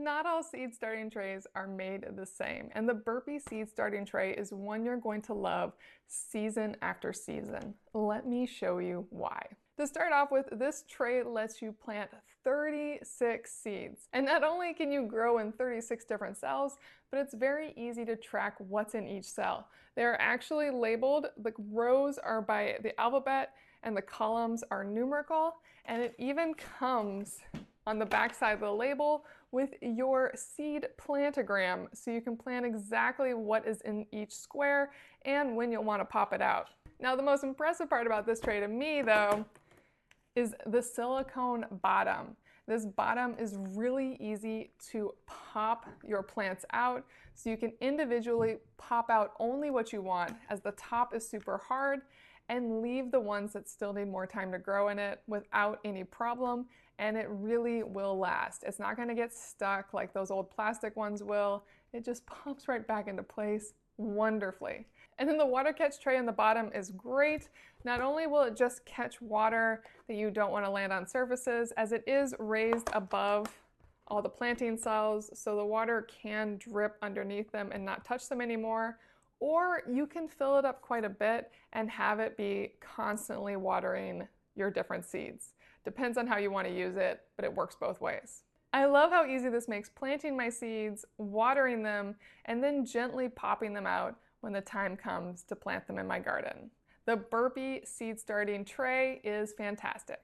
Not all seed starting trays are made the same, and the Burpee seed starting tray is one you're going to love season after season. Let me show you why. To start off with, this tray lets you plant 36 seeds. And not only can you grow in 36 different cells, but it's very easy to track what's in each cell. They're actually labeled. The rows are by the alphabet and the columns are numerical, and it even comes on the back side of the label with your seed plantogram, so you can plan exactly what is in each square and when you'll want to pop it out. Now, the most impressive part about this tray to me, though, is the silicone bottom. This bottom is really easy to pop your plants out, so you can individually pop out only what you want, as the top is super hard, and leave the ones that still need more time to grow in it without any problem, and it really will last. It's not going to get stuck like those old plastic ones will. It just pops right back into place wonderfully. And then the water catch tray on the bottom is great. Not only will it just catch water that you don't want to land on surfaces, as it is raised above all the planting cells, so the water can drip underneath them and not touch them anymore. Or you can fill it up quite a bit and have it be constantly watering your different seeds. Depends on how you want to use it, but it works both ways. I love how easy this makes planting my seeds, watering them, and then gently popping them out when the time comes to plant them in my garden. The Burpee seed starting tray is fantastic.